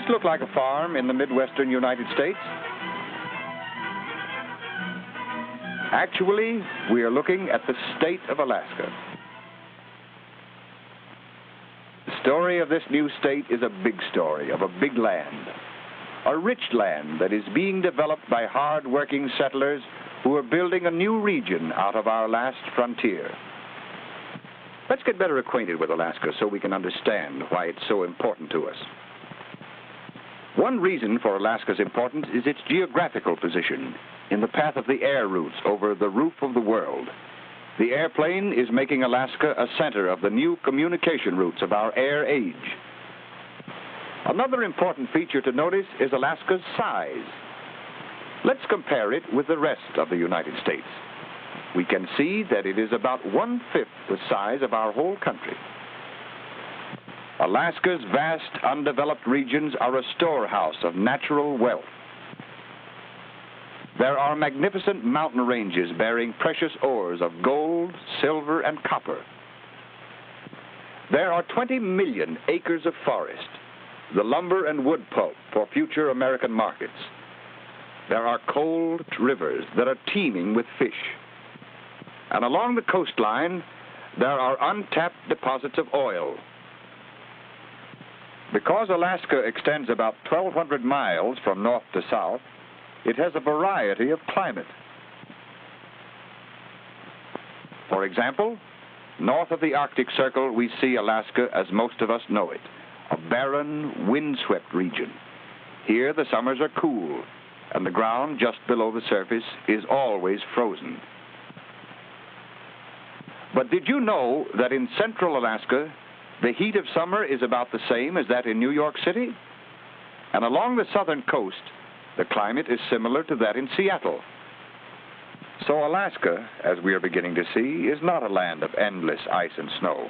look like a farm in the Midwestern United States? Actually, we are looking at the state of Alaska. The story of this new state is a big story of a big land, a rich land that is being developed by hard-working settlers who are building a new region out of our last frontier. Let's get better acquainted with Alaska so we can understand why it's so important to us. One reason for Alaska's importance is its geographical position in the path of the air routes over the roof of the world. The airplane is making Alaska a center of the new communication routes of our air age. Another important feature to notice is Alaska's size. Let's compare it with the rest of the United States. We can see that it is about 1/5 the size of our whole country. Alaska's vast undeveloped regions are a storehouse of natural wealth. There are magnificent mountain ranges bearing precious ores of gold, silver, and copper. There are 20 million acres of forest, the lumber and wood pulp for future American markets. There are cold rivers that are teeming with fish. And along the coastline, there are untapped deposits of oil. Because Alaska extends about 1,200 miles from north to south, it has a variety of climate. For example, north of the Arctic Circle, we see Alaska as most of us know it, a barren, windswept region. Here, the summers are cool, and the ground just below the surface is always frozen. But did you know that in central Alaska, the heat of summer is about the same as that in New York City? And along the southern coast, the climate is similar to that in Seattle. So Alaska, as we are beginning to see, is not a land of endless ice and snow.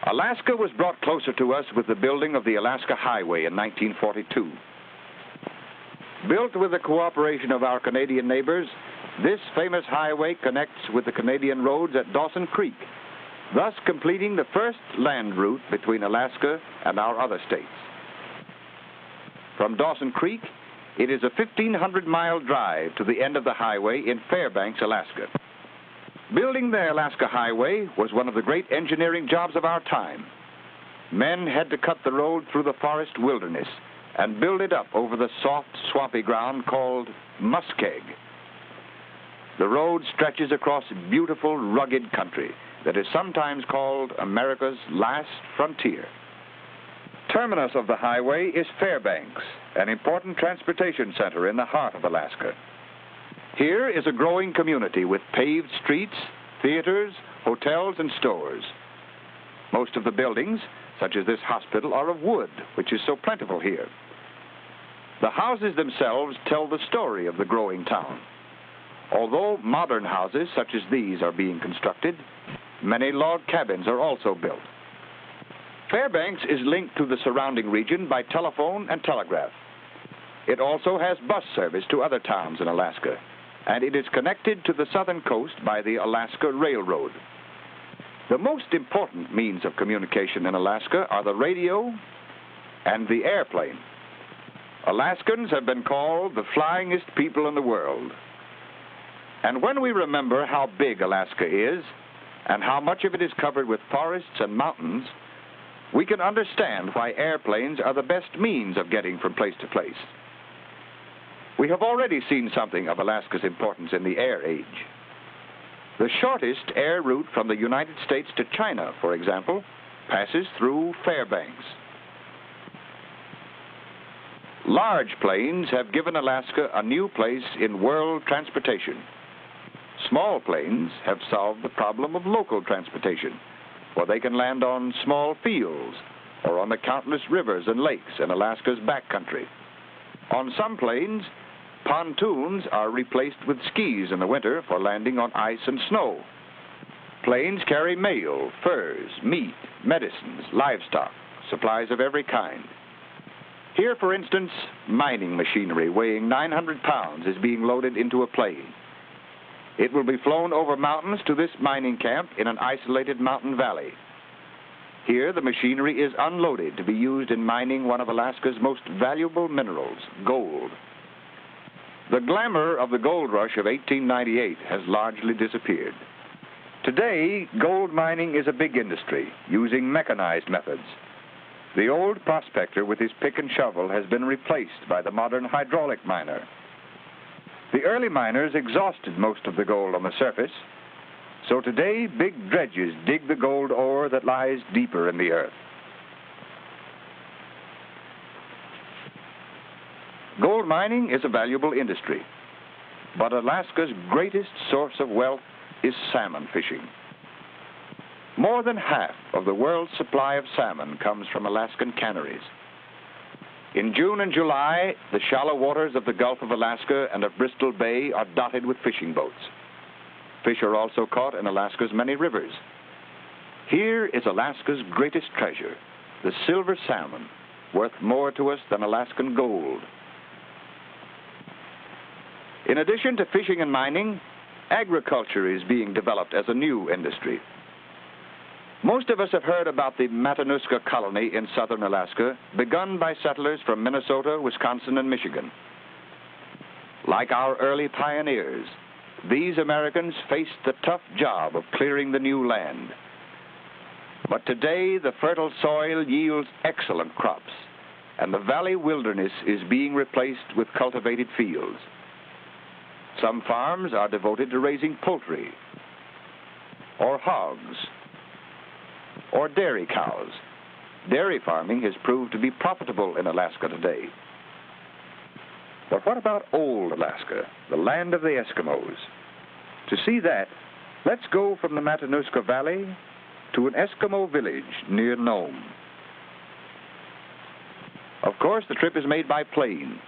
Alaska was brought closer to us with the building of the Alaska Highway in 1942. Built with the cooperation of our Canadian neighbors, this famous highway connects with the Canadian roads at Dawson Creek, thus completing the first land route between Alaska and our other states. From Dawson Creek, it is a 1,500-mile drive to the end of the highway in Fairbanks, Alaska. Building the Alaska Highway was one of the great engineering jobs of our time. Men had to cut the road through the forest wilderness and build it up over the soft, swampy ground called muskeg. The road stretches across beautiful, rugged country that is sometimes called America's last frontier. Terminus of the highway is Fairbanks, an important transportation center in the heart of Alaska. Here is a growing community with paved streets, theaters, hotels, and stores. Most of the buildings, such as this hospital, are of wood, which is so plentiful here. The houses themselves tell the story of the growing town. Although modern houses such as these are being constructed, many log cabins are also built. Fairbanks is linked to the surrounding region by telephone and telegraph. It also has bus service to other towns in Alaska, and it is connected to the southern coast by the Alaska Railroad. The most important means of communication in Alaska are the radio and the airplane. Alaskans have been called the flyingest people in the world. And when we remember how big Alaska is and how much of it is covered with forests and mountains, we can understand why airplanes are the best means of getting from place to place. We have already seen something of Alaska's importance in the air age. The shortest air route from the United States to China, for example, passes through Fairbanks. Large planes have given Alaska a new place in world transportation. Small planes have solved the problem of local transportation, for they can land on small fields or on the countless rivers and lakes in Alaska's backcountry. On some planes, pontoons are replaced with skis in the winter for landing on ice and snow. Planes carry mail, furs, meat, medicines, livestock, supplies of every kind. Here, for instance, mining machinery weighing 900 pounds is being loaded into a plane. It will be flown over mountains to this mining camp in an isolated mountain valley. Here, the machinery is unloaded to be used in mining one of Alaska's most valuable minerals, gold. The glamour of the gold rush of 1898 has largely disappeared. Today, gold mining is a big industry, using mechanized methods. The old prospector with his pick and shovel has been replaced by the modern hydraulic miner. The early miners exhausted most of the gold on the surface, so today big dredges dig the gold ore that lies deeper in the earth. Gold mining is a valuable industry, but Alaska's greatest source of wealth is salmon fishing. More than half of the world's supply of salmon comes from Alaskan canneries. In June and July, the shallow waters of the Gulf of Alaska and of Bristol Bay are dotted with fishing boats. Fish are also caught in Alaska's many rivers. Here is Alaska's greatest treasure, the silver salmon, worth more to us than Alaskan gold. In addition to fishing and mining, agriculture is being developed as a new industry. Most of us have heard about the Matanuska colony in southern Alaska, begun by settlers from Minnesota, Wisconsin, and Michigan. Like our early pioneers, these Americans faced the tough job of clearing the new land. But today, the fertile soil yields excellent crops, and the valley wilderness is being replaced with cultivated fields. Some farms are devoted to raising poultry, or hogs, or dairy cows. Dairy farming has proved to be profitable in Alaska today. But what about old Alaska, the land of the Eskimos? To see that, let's go from the Matanuska Valley to an Eskimo village near Nome. Of course, the trip is made by plane.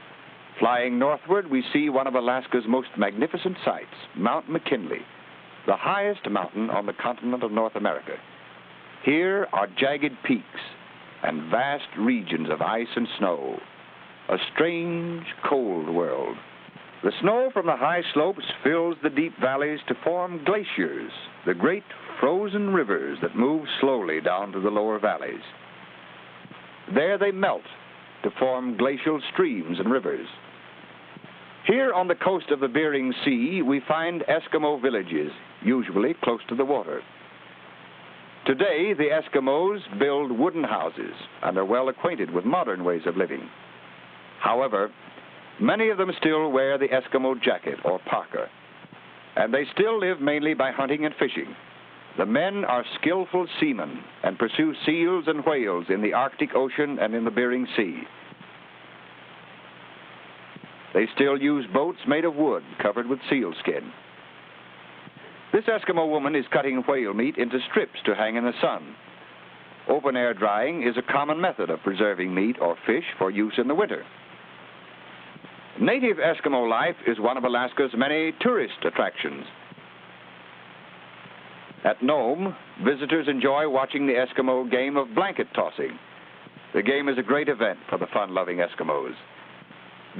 Flying northward, we see one of Alaska's most magnificent sights, Mount McKinley, the highest mountain on the continent of North America. Here are jagged peaks and vast regions of ice and snow, a strange, cold world. The snow from the high slopes fills the deep valleys to form glaciers, the great frozen rivers that move slowly down to the lower valleys. There they melt to form glacial streams and rivers. Here on the coast of the Bering Sea, we find Eskimo villages, usually close to the water. Today, the Eskimos build wooden houses and are well acquainted with modern ways of living. However, many of them still wear the Eskimo jacket or parka, and they still live mainly by hunting and fishing. The men are skillful seamen and pursue seals and whales in the Arctic Ocean and in the Bering Sea. They still use boats made of wood covered with sealskin. This Eskimo woman is cutting whale meat into strips to hang in the sun. Open-air drying is a common method of preserving meat or fish for use in the winter. Native Eskimo life is one of Alaska's many tourist attractions. At Nome, visitors enjoy watching the Eskimo game of blanket tossing. The game is a great event for the fun-loving Eskimos.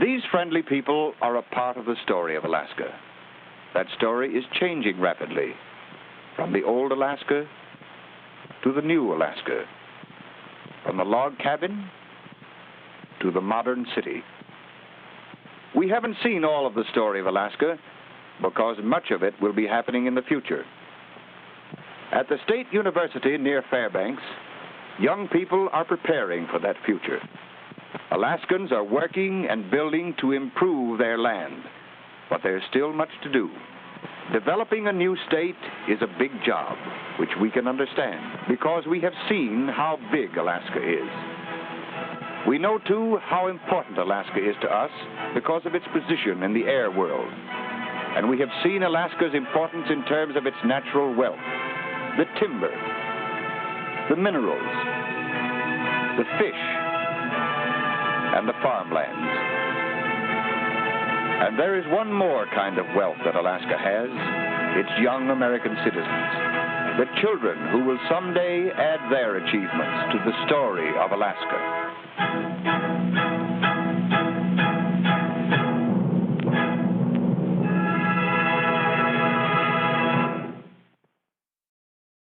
These friendly people are a part of the story of Alaska. That story is changing rapidly, from the old Alaska to the new Alaska, from the log cabin to the modern city. We haven't seen all of the story of Alaska because much of it will be happening in the future. At the State University near Fairbanks, young people are preparing for that future. Alaskans are working and building to improve their land, but there's still much to do. Developing a new state is a big job, which we can understand because we have seen how big Alaska is. We know, too, how important Alaska is to us because of its position in the air world. And we have seen Alaska's importance in terms of its natural wealth, the timber, the minerals, the fish, and the farmlands. And there is one more kind of wealth that Alaska has, its young American citizens, the children who will someday add their achievements to the story of Alaska.